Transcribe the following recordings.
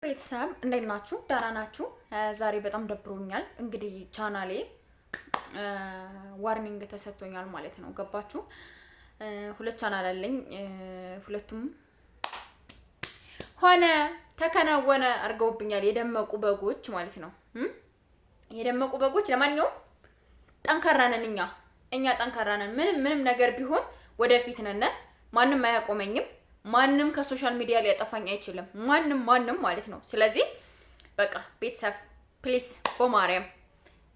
ቤተሰብ እንዴት ናችሁ? ደህና ናችሁ? ዛሬ በጣም ደብሮኛል። እንግዲህ ቻናሌ ዋርኒንግ ተሰጥቶኛል ማለት ነው። ገባችሁ? ሁለት ቻናል አለኝ። ሁለቱም ሆነ ተከናወነ አድርገውብኛል። የደመቁ በጎች ማለት ነው። የደመቁ በጎች። ለማንኛውም ጠንካራ ነን እኛ ጠንካራ ነን። ምንም ነገር ቢሆን ወደፊት ነን። ማንም አያቆመኝም። ማንም ከሶሻል ሚዲያ ሊያጠፋኝ አይችልም። ማንም ማለት ነው። ስለዚህ በቃ ቤተሰብ ፕሊስ በማርያም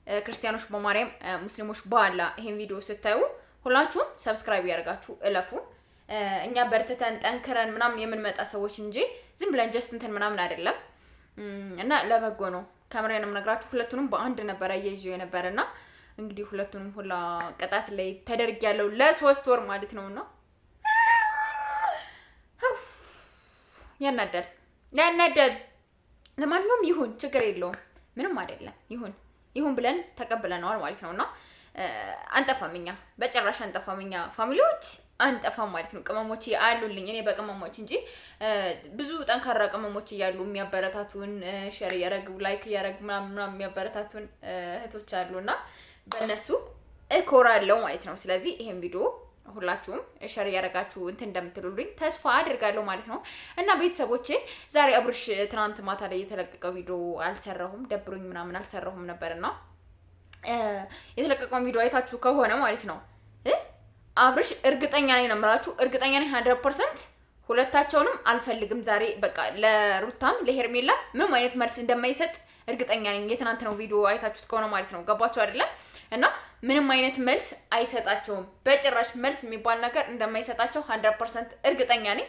ክርስቲያኖች በማርያም ሙስሊሞች በአላ ይሄን ቪዲዮ ስታዩ ሁላችሁም ሰብስክራይብ ያደርጋችሁ እለፉ። እኛ በርትተን ጠንክረን ምናምን የምንመጣ ሰዎች እንጂ ዝም ብለን ጀስት እንትን ምናምን አይደለም። እና ለበጎ ነው። ከምሬንም ነግራችሁ ሁለቱንም በአንድ ነበር አያይዤው የነበረና እንግዲህ ሁለቱንም ሁላ ቅጣት ላይ ተደርጊያለሁ ለ3 ወር ማለት ነውና ያናደድ። ለማንኛውም ይሁን ችግር የለውም ምንም አይደለም። ይሁን ብለን ተቀብለናል ማለት ነውና አንጠፋም። እኛ በጭራሽ አንጠፋም። እኛ ፋሚሊዎች አንጠፋም ማለት ነው። ቅመሞች አሉልኝ እኔ በቅመሞች እንጂ ብዙ ጠንካራ ቅመሞች እያሉ የሚያበረታቱን ሼር ያረጉ ላይክ ያረጉ ምናምን የሚያበረታቱን እህቶች አሉና በእነሱ እኮራለሁ ማለት ነው። ስለዚህ ይሄን ቪዲዮ ሁላችሁም ሼር ያረጋችሁ እንትን እንደምትሉልኝ ተስፋ አድርጋለሁ ማለት ነው። እና ቤተሰቦቼ ዛሬ አብርሽ ትናንት ማታ ላይ የተለቀቀው ቪዲዮ አልሰራሁም፣ ደብሮኝ ምናምን አልሰራሁም ነበርና የተለቀቀው ቪዲዮ አይታችሁ ከሆነ ማለት ነው አብርሽ እርግጠኛ ነኝ ነው የምላችሁ፣ እርግጠኛ ነኝ 100% ሁለታቸውንም አልፈልግም። ዛሬ በቃ ለሩታም ለሄርሜላ ምንም አይነት መልስ እንደማይሰጥ እርግጠኛ ነኝ። የትናንት ነው ቪዲዮ አይታችሁት ከሆነ ማለት ነው። ገባችሁ አይደለ? እና ምንም አይነት መልስ አይሰጣቸውም። በጭራሽ መልስ የሚባል ነገር እንደማይሰጣቸው 100% እርግጠኛ ነኝ።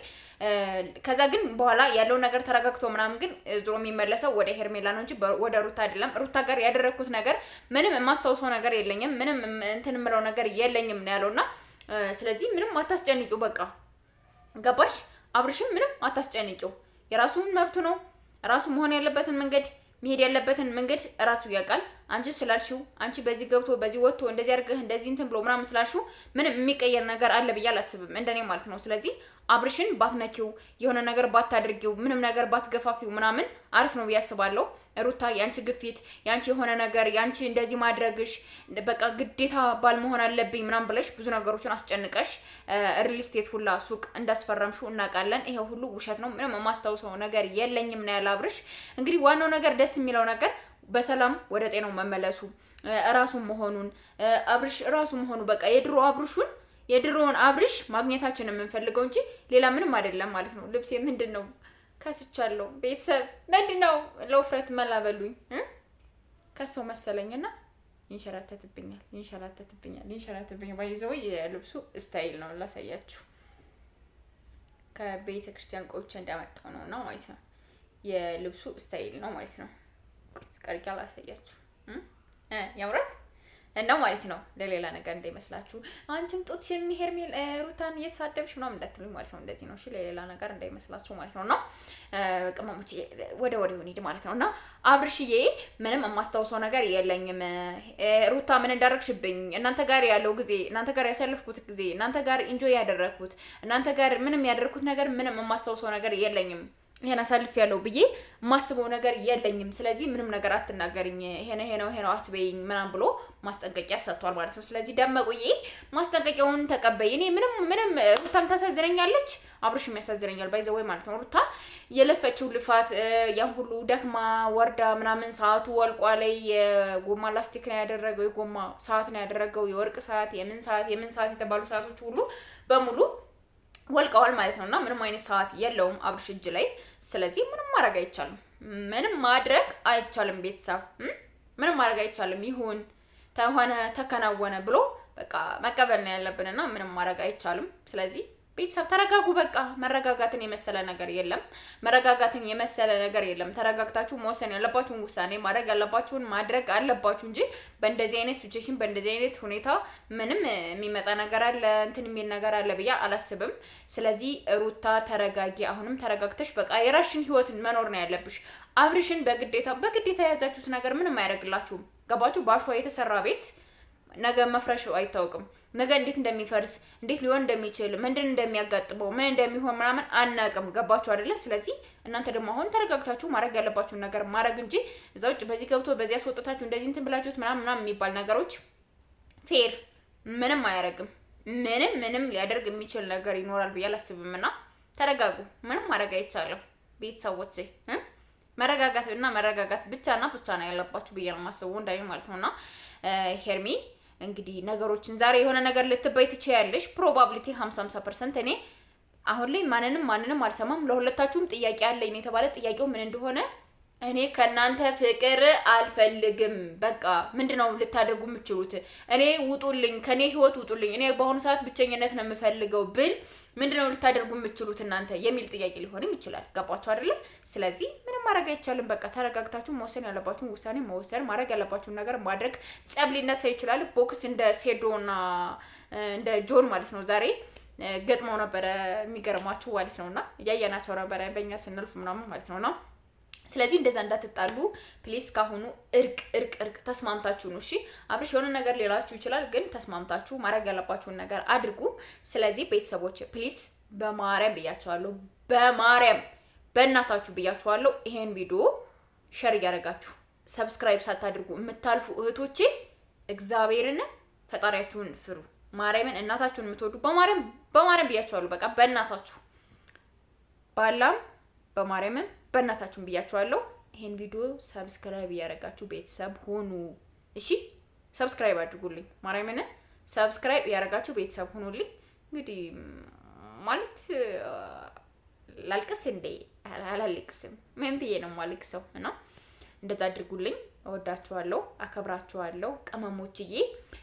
ከዛ ግን በኋላ ያለው ነገር ተረጋግቶ ምናምን ግን ዞሮ የሚመለሰው ወደ ሄርሜላ ነው እንጂ ወደ ሩታ አይደለም። ሩታ ጋር ያደረኩት ነገር ምንም የማስታውሰው ነገር የለኝም፣ ምንም እንትን የምለው ነገር የለኝም ነው ያለውና ስለዚህ ምንም አታስጨንቂው። በቃ ገባሽ? አብርሽም ምንም አታስጨንቂው። የራሱን መብቱ ነው። ራሱ መሆን ያለበትን መንገድ መሄድ ያለበትን መንገድ ራሱ ያውቃል። አንቺ ስላልሽው አንቺ በዚህ ገብቶ በዚህ ወጥቶ እንደዚህ አድርገህ እንደዚህ እንትን ብሎ ምናምን ስላልሽው ምንም የሚቀየር ነገር አለ ብዬ አላስብም፣ እንደኔ ማለት ነው። ስለዚህ አብርሽን ባትነኪው፣ የሆነ ነገር ባታድርጊው፣ ምንም ነገር ባትገፋፊው ምናምን አሪፍ ነው ብዬ አስባለሁ። ሩታ ያንቺ ግፊት፣ ያንቺ የሆነ ነገር፣ ያንቺ እንደዚህ ማድረግሽ በቃ ግዴታ ባል መሆን አለብኝ ምናምን ብለሽ ብዙ ነገሮችን አስጨንቀሽ ሪል ስቴት ሁላ ሱቅ እንዳስፈረምሽው እናውቃለን። ይሄ ሁሉ ውሸት ነው። ምንም የማስታውሰው ነገር የለኝም ነው ያለ አብርሽ። እንግዲህ ዋናው ነገር ደስ የሚለው ነገር በሰላም ወደ ጤናው መመለሱ ራሱ መሆኑን አብርሽ ራሱ መሆኑ በቃ የድሮውን አብርሽ ማግኘታችንን የምንፈልገው እንጂ ሌላ ምንም አይደለም ማለት ነው። ልብሴ ምንድነው ከስቻለሁ። ቤተሰብ ምንድነው ለውፍረት መላበሉኝ ከሰው መሰለኝና ይንሸራተትብኛል። ባይዘው የልብሱ ስታይል ነው ላሳያችሁ። ከቤተ ክርስቲያን ቆይቼ እንዳመጣው ነውና ማለት ነው። የልብሱ ስታይል ነው ማለት ነው። ስቀርጫ ላሳያችሁ ያምራል እና ማለት ነው። ለሌላ ነገር እንዳይመስላችሁ አንቺም ጡትሽን ሄርሜል ሩታን እየተሳደብሽ ምናምን እንዳትሉኝ ማለት ነው። እንደዚህ ነው እሺ፣ ለሌላ ነገር እንዳይመስላችሁ ማለት ነውና ቅመሞች ወደ ሄድ ማለት ነውና አብርሽዬ ምንም የማስታውሰው ነገር የለኝም። ሩታ ምን እንዳደረግሽብኝ፣ እናንተ ጋር ያለው ጊዜ፣ እናንተ ጋር ያሳለፍኩት ጊዜ፣ እናንተ ጋር ኢንጆይ ያደረኩት፣ እናንተ ጋር ምንም ያደረኩት ነገር ምንም የማስታውሰው ነገር የለኝም። ይሄን አሳልፍ ያለው ብዬ ማስበው ነገር የለኝም። ስለዚህ ምንም ነገር አትናገሪኝ፣ ይሄ ነው አትበይኝ ምናምን ብሎ ማስጠንቀቂያ ሰጥቷል ማለት ነው። ስለዚህ ደመቁዬ ማስጠንቀቂያውን ተቀበይ። እኔ ምንም ሩታም ታሳዝነኛለች፣ አብርሽም ያሳዝነኛል ባይዘው ወይ ማለት ነው። ሩታ የለፈችው ልፋት ያን ሁሉ ደክማ ወርዳ ምናምን ሰዓቱ ወልቋ ላይ የጎማ ላስቲክ ነው ያደረገው፣ የጎማ ሰዓት ነው ያደረገው፣ የወርቅ ሰዓት፣ የምን ሰዓት የተባሉ ሰዓቶች ሁሉ በሙሉ ወልቀዋል ማለት ነውና ምንም አይነት ሰዓት የለውም አብርሽ እጅ ላይ። ስለዚህ ምንም ማድረግ አይቻልም። ቤተሰብ ምንም ማድረግ አይቻልም። ይሁን ተከናወነ ብሎ በቃ መቀበል ነው ያለብንና ምንም ማድረግ አይቻልም። ስለዚህ ቤተሰብ ተረጋጉ። በቃ መረጋጋትን የመሰለ ነገር የለም። ተረጋግታችሁ መወሰን ያለባችሁን ውሳኔ ማድረግ ያለባችሁን ማድረግ አለባችሁ እንጂ በእንደዚህ አይነት ሲቹዌሽን በእንደዚህ አይነት ሁኔታ ምንም የሚመጣ ነገር አለ እንትን የሚል ነገር አለ ብዬ አላስብም። ስለዚህ ሩታ ተረጋጊ። አሁንም ተረጋግተሽ በቃ የራስሽን ህይወት መኖር ነው ያለብሽ። አብርሽን በግዴታ የያዛችሁት ነገር ምንም አያደርግላችሁም። ገባችሁ? ባሸዋ የተሰራ ቤት ነገ መፍረሹ አይታወቅም። ነገ እንዴት እንደሚፈርስ እንዴት ሊሆን እንደሚችል ምንድን እንደሚያጋጥመው ምን እንደሚሆን ምናምን አናውቅም። ገባችሁ አይደለ? ስለዚህ እናንተ ደግሞ አሁን ተረጋግታችሁ ማድረግ ያለባችሁን ነገር ማድረግ እንጂ እዛ ውጭ በዚህ ገብቶ በዚህ አስወጣታችሁ እንደዚህ እንትን ብላችሁት ምናምን የሚባል ነገሮች ፌር ምንም አያደርግም። ምንም ሊያደርግ የሚችል ነገር ይኖራል ብዬ አላስብም። እና ተረጋጉ። ምንም ማድረግ አይቻልም። ቤተሰቦቼ መረጋጋት ብቻና ብቻ ነው ያለባችሁ ብዬ ነው የማስበው፣ እንደኔ ማለት ነውና ሄርሚ እንግዲህ ነገሮችን ዛሬ የሆነ ነገር ልትበይ ትችያለሽ። ፕሮባቢሊቲ 50% እኔ አሁን ላይ ማንንም አልሰማም። ለሁለታችሁም ጥያቄ አለኝ የተባለ ጥያቄው ምን እንደሆነ እኔ ከናንተ ፍቅር አልፈልግም። በቃ ምንድነው ልታደርጉ የምትችሉት? እኔ ውጡልኝ፣ ከኔ ህይወት ውጡልኝ፣ እኔ በአሁኑ ሰዓት ብቸኝነት ነው የምፈልገው ብል ምንድነው ልታደርጉ የምትችሉት እናንተ የሚል ጥያቄ ሊሆንም ይችላል። ገባችሁ አይደለ? ስለዚህ ምንም ማድረግ አይቻልም። በቃ ተረጋግታችሁ መወሰን ያለባችሁን ውሳኔ መወሰን፣ ማድረግ ያለባችሁን ነገር ማድረግ። ጸብ ሊነሳ ይችላል። ቦክስ እንደ ሴዶና እንደ ጆን ማለት ነው ዛሬ ገጥመው ነበረ። የሚገርማችሁ ማለት ነውና እያየናቸው ነበረ በእኛ ስንልፍ ምናምን ማለት ነውና ስለዚህ እንደዛ እንዳትጣሉ ፕሊስ። ካሁኑ እርቅ ተስማምታችሁ ነው። እሺ አብርሽ የሆነ ነገር ሊላችሁ ይችላል፣ ግን ተስማምታችሁ ማድረግ ያለባችሁን ነገር አድርጉ። ስለዚህ ቤተሰቦች ፕሊስ በማርያም ብያችኋለሁ፣ በማርያም በእናታችሁ ብያችኋለሁ። ይሄን ቪዲዮ ሼር እያደረጋችሁ ሰብስክራይብ ሳታድርጉ የምታልፉ እህቶቼ እግዚአብሔርን ፈጣሪያችሁን ፍሩ። ማርያምን እናታችሁን የምትወዱ በማርያም ብያችኋለሁ። በቃ በእናታችሁ ባላም በማርያምም በእናታችሁን ብያችኋለሁ። ይሄን ቪዲዮ ሰብስክራይብ እያደረጋችሁ ቤተሰብ ሆኑ። እሺ ሰብስክራይብ አድርጉልኝ። ማርያምን ሰብስክራይብ እያደረጋችሁ ቤተሰብ ሆኑልኝ። እንግዲህ ማለት ላልቅስ እንዴ? አላለቅስም። ምን ብዬ ነው ማልቅሰው? እና እንደዛ አድርጉልኝ። እወዳችኋለሁ፣ አከብራችኋለሁ ቅመሞችዬ።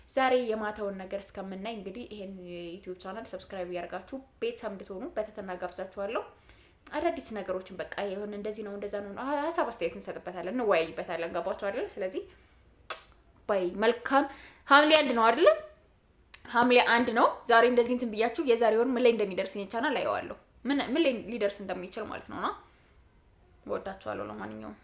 ዛሬ የማታውን ነገር እስከምናይ እንግዲህ ይሄን ዩቲዩብ ቻናል ሰብስክራይብ እያደረጋችሁ ቤተሰብ እንድትሆኑ በተተና ጋብዛችኋለሁ። አዳዲስ ነገሮችን በቃ ይሁን እንደዚህ ነው እንደዛ ነው ሀሳብ አስተያየት እንሰጥበታለን፣ እንወያይበታለን። ገባችሁ አይደል? ስለዚህ ባይ መልካም ሐምሌ 1 ነው አይደል? ሐምሌ 1 ነው ዛሬ። እንደዚህ እንትን ብያችሁ የዛሬውን ምን ላይ እንደሚደርስ ይሄን ቻናል አየዋለሁ፣ ምን ላይ ሊደርስ እንደሚችል ማለት ነውና ወዳችኋለሁ። ለማንኛውም